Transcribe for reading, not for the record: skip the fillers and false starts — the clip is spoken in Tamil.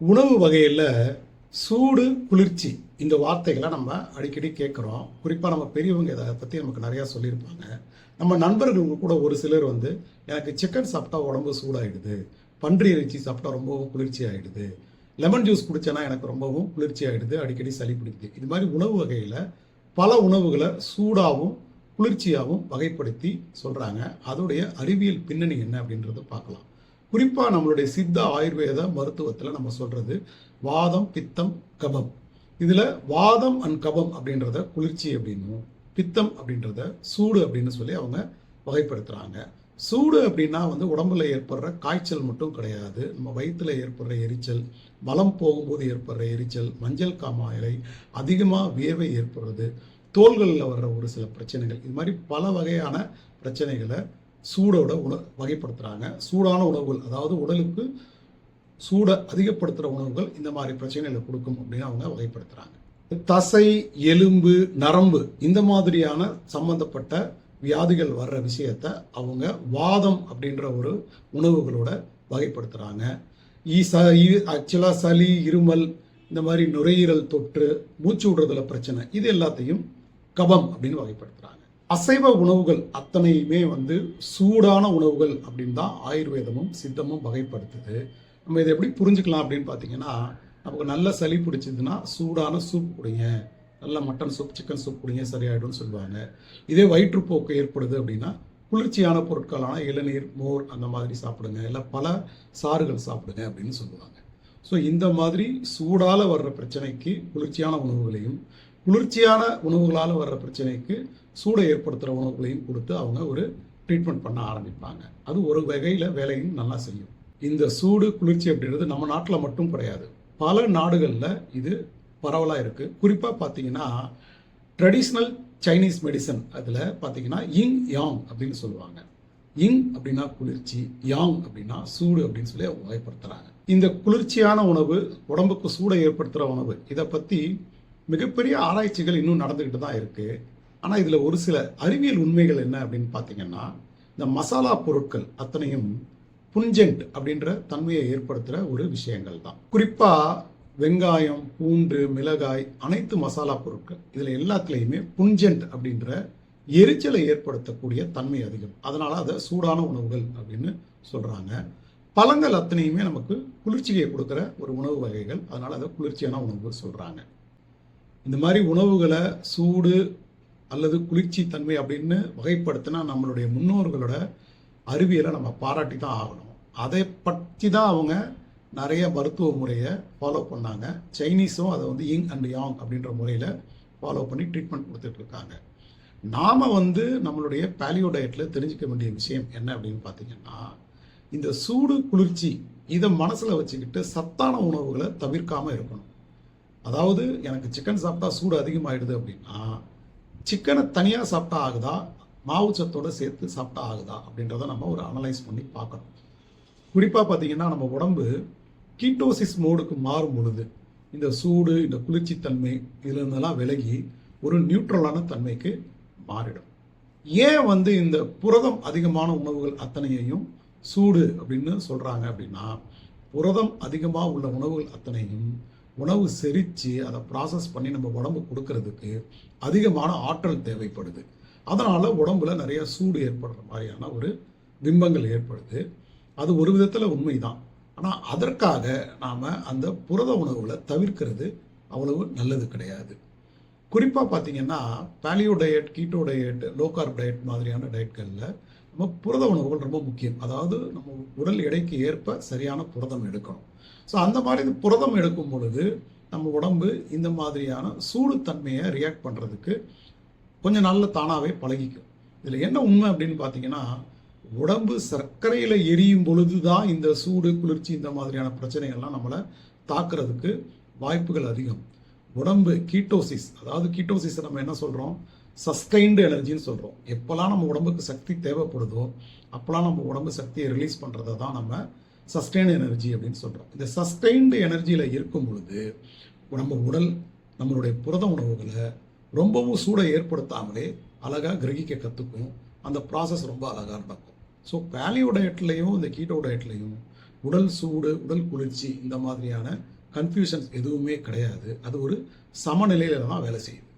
உணவு வகையில் சூடு குளிர்ச்சி இந்த வார்த்தைகளை நம்ம அடிக்கடி கேட்குறோம். குறிப்பாக நம்ம பெரியவங்க இதை பற்றி நமக்கு நிறையா சொல்லியிருப்பாங்க. நம்ம நண்பர்கள் கூட ஒரு சிலர் வந்து எனக்கு சிக்கன் சாப்பிட்டா உடம்பு சூடாகிடுது, பன்றி இறைச்சி சாப்பிட்டா ரொம்பவும் குளிர்ச்சி ஆகிடுது, லெமன் ஜூஸ் குடிச்சேன்னா எனக்கு ரொம்பவும் குளிர்ச்சி ஆகிடுது, அடிக்கடி சளி பிடிக்குது. இது மாதிரி உணவு வகையில் பல உணவுகளை சூடாகவும் குளிர்ச்சியாகவும் வகைப்படுத்தி சொல்கிறாங்க. அதோடைய அறிவியல் பின்னணி என்ன அப்படின்றத பார்க்கலாம். குறிப்பாக நம்மளுடைய சித்த ஆயுர்வேத மருத்துவத்தில் நம்ம சொல்கிறது வாதம் பித்தம் கபம். இதில் வாதம் அண்ட் கபம் அப்படின்றத குளிர்ச்சி அப்படின்னும், பித்தம் அப்படின்றத சூடு அப்படின்னு சொல்லி அவங்க வகைப்படுத்துகிறாங்க. சூடு அப்படின்னா வந்து உடம்புல ஏற்படுற காய்ச்சல் மட்டும் கிடையாது. நம்ம வயிற்றுல ஏற்படுற எரிச்சல், மலம் போகும்போது ஏற்படுற எரிச்சல், மஞ்சள் காமாலை, அதிகமாக வியர்வை ஏற்படுறது, தோள்களில் வர்ற ஒரு சில பிரச்சனைகள், இது மாதிரி பல வகையான பிரச்சனைகளை சூடோட வகைப்படுத்துகிறாங்க. சூடான உணவுகள், அதாவது உடலுக்கு சூடை அதிகப்படுத்துகிற உணவுகள் இந்த மாதிரி பிரச்சனைகளை கொடுக்கும் அப்படின்னு அவங்க வகைப்படுத்துகிறாங்க. தசை, எலும்பு, நரம்பு இந்த மாதிரியான சம்பந்தப்பட்ட வியாதிகள் வர்ற விஷயத்த அவங்க வாதம் அப்படின்ற ஒரு உணவுகளோட வகைப்படுத்துகிறாங்க. ஆக்சுவலாக சளி, இருமல், இந்த மாதிரி நுரையீரல் தொற்று, மூச்சு விடுறதுல பிரச்சனை, இது எல்லாத்தையும் கபம் அப்படின்னு வகைப்படுத்துகிறாங்க. அசைவ உணவுகள் அத்தனையுமே வந்து சூடான உணவுகள் அப்படின்னு தான் ஆயுர்வேதமும் சித்தமும் வகைப்படுத்துது. நம்ம இதை எப்படி புரிஞ்சுக்கலாம் அப்படின்னு பார்த்தீங்கன்னா, நமக்கு நல்ல சளி பிடிச்சதுன்னா சூடான சூப் குடிங்க, நல்ல மட்டன் சூப், சிக்கன் சூப் குடிங்க, சரியாயிடும்னு சொல்லுவாங்க. இதே வயிற்றுப்போக்கு ஏற்படுது அப்படின்னா குளிர்ச்சியான பொருட்களான இளநீர், மோர் அந்த மாதிரி சாப்பிடுங்க, இல்லை பல சாறுகள் சாப்பிடுங்க அப்படின்னு சொல்லுவாங்க. ஸோ இந்த மாதிரி சூடால் வர்ற பிரச்சனைக்கு குளிர்ச்சியான உணவுகளையும், குளிர்ச்சியான உணவுகளால் வர்ற பிரச்சனைக்கு சூடை ஏற்படுத்துகிற உணவுகளையும் கொடுத்து அவங்க ஒரு ட்ரீட்மெண்ட் பண்ண ஆரம்பிப்பாங்க. அது ஒரு வகையில் வேலையும் நல்லா செய்யும். இந்த சூடு குளிர்ச்சி அப்படின்றது நம்ம நாட்டில் மட்டும் கிடையாது, பல நாடுகளில் இது பரவலாக இருக்குது. குறிப்பாக பார்த்தீங்கன்னா ட்ரெடிஷ்னல் சைனீஸ் மெடிசன் அதில் பார்த்தீங்கன்னா இங் யாங் அப்படின்னு சொல்லுவாங்க. இங் அப்படின்னா குளிர்ச்சி, யாங் அப்படின்னா சூடு அப்படின்னு சொல்லி அவங்க வகைப்படுத்துகிறாங்க. இந்த குளிர்ச்சியான உணவு, உடம்புக்கு சூடை ஏற்படுத்துகிற உணவு, இதை பற்றி மிகப்பெரிய ஆராய்ச்சிகள் இன்னும் நடந்துக்கிட்டு தான் இருக்குது. ஆனால் இதில் ஒரு சில அறிவியல் உண்மைகள் என்ன அப்படின்னு பார்த்தீங்கன்னா, இந்த மசாலா பொருட்கள் அத்தனையும் புன்ஜென்ட் அப்படின்ற தன்மையை ஏற்படுத்துகிற ஒரு விஷயங்கள் தான். குறிப்பாக வெங்காயம், பூண்டு, மிளகாய், அனைத்து மசாலா பொருட்கள் இதில் எல்லாத்துலேயுமே புன்ஜென்ட் அப்படின்ற எரிச்சலை ஏற்படுத்தக்கூடிய தன்மை அதிகம். அதனால் அதை சூடான உணவுகள் அப்படின்னு சொல்கிறாங்க. பழங்கள் அத்தனையுமே நமக்கு குளிர்ச்சியை கொடுக்குற ஒரு உணவு வகைகள், அதனால் அதை குளிர்ச்சியான உணவுகள் சொல்கிறாங்க. இந்த மாதிரி உணவுகளை சூடு அல்லது குளிர்ச்சி தன்மை அப்படின்னு வகைப்படுத்தினா நம்மளுடைய முன்னோர்களோட அறிவியலை நம்ம பாராட்டி தான் ஆகணும். அதை பற்றி தான் அவங்க நிறைய மருத்துவ முறையை ஃபாலோ பண்ணாங்க. சைனீஸும் அதை வந்து இங் அண்ட் யாங் அப்படின்ற முறையில் ஃபாலோ பண்ணி ட்ரீட்மெண்ட் கொடுத்துட்டு இருக்காங்க. நாம் வந்து நம்மளுடைய பேலியோ டயட்டில் தெரிஞ்சிக்க வேண்டிய விஷயம் என்ன அப்படின்னு பார்த்தீங்கன்னா, இந்த சூடு குளிர்ச்சி இதை மனசில் வச்சுக்கிட்டு சத்தான உணவுகளை தவிர்க்காமல் இருக்கணும். அதாவது எனக்கு சிக்கன் சாப்பிட்டா சூடு அதிகமாகிடுது அப்படின்னா சிக்கனை தனியாக சாப்பிட்டா ஆகுதா, மாவு சத்தோடு சேர்த்து சாப்பிட்டா ஆகுதா அப்படின்றத நம்ம ஒரு அனலைஸ் பண்ணி பார்க்கணும். குறிப்பாக பார்த்தீங்கன்னா நம்ம உடம்பு கீட்டோசிஸ் மோடுக்கு மாறும் பொழுது இந்த சூடு, இந்த குளிர்ச்சி தன்மை இதில் இருந்தெல்லாம் விலகி ஒரு நியூட்ரலான தன்மைக்கு மாறிடும். ஏன் வந்து இந்த புரதம் அதிகமான உணவுகள் அத்தனையையும் சூடு அப்படின்னு சொல்கிறாங்க அப்படின்னா, புரதம் அதிகமாக உள்ள உணவுகள் அத்தனையும் உணவு செரித்து அதை ப்ராசஸ் பண்ணி நம்ம உடம்பு கொடுக்கறதுக்கு அதிகமான ஆற்றல் தேவைப்படுது. அதனால் உடம்புல நிறைய சூடு ஏற்படுற மாதிரியான ஒரு பிம்பங்கள் ஏற்படுது. அது ஒரு விதத்தில் உண்மைதான். ஆனால் அதற்காக நாம் அந்த புரத உணவுகளை தவிர்க்கிறது அவ்வளவு நல்லது கிடையாது. குறிப்பாக பார்த்தீங்கன்னா paleo diet, keto diet, low corp diet மாதிரியான டயட்களில் நம்ம புரத உணவுகள் ரொம்ப முக்கியம். அதாவது நம்ம உடல் எடைக்கு ஏற்ப சரியான புரதம் எடுக்கணும். ஸோ அந்த மாதிரி புரதம் எடுக்கும் பொழுது நம்ம உடம்பு இந்த மாதிரியான சூடு தன்மையை ரியாக்ட் பண்ணுறதுக்கு கொஞ்சம் நல்ல தானாகவே பழகிக்கும். இதில் என்ன உண்மை அப்படின்னு பார்த்தீங்கன்னா, உடம்பு சர்க்கரையில் எரியும் பொழுது தான் இந்த சூடு குளிர்ச்சி இந்த மாதிரியான பிரச்சனைகள்லாம் நம்மளை தாக்குறதுக்கு வாய்ப்புகள் அதிகம். உடம்பு கீட்டோசிஸ், அதாவது கீட்டோசிஸை நம்ம என்ன சொல்கிறோம், சஸ்டைன்டு எனர்ஜின்னு சொல்கிறோம். எப்போல்லாம் நம்ம உடம்புக்கு சக்தி தேவைப்படுதோ அப்போல்லாம் நம்ம உடம்பு சக்தியை ரிலீஸ் பண்ணுறதை தான் நம்ம சஸ்டைன்டு எனர்ஜி அப்படின்னு சொல்கிறோம். இந்த சஸ்டைன்டு எனர்ஜியில் இருக்கும் பொழுது நம்ம உடல் நம்மளுடைய புரத உணவுகளை ரொம்பவும் சூடை ஏற்படுத்தாமலே அழகாக கிரகிக்க கற்றுக்கும். அந்த ப்ராசஸ் ரொம்ப அழகாக நடக்கும். ஸோ பேலியோ டயட்லையும் இந்த கீட்டோ டயட்லையும் உடல் சூடு உடல் குளிர்ச்சி இந்த மாதிரியான கன்ஃபியூஷன்ஸ் எதுவுமே கிடையாது. அது ஒரு சமநிலையில தான் வேலை செய்யும்.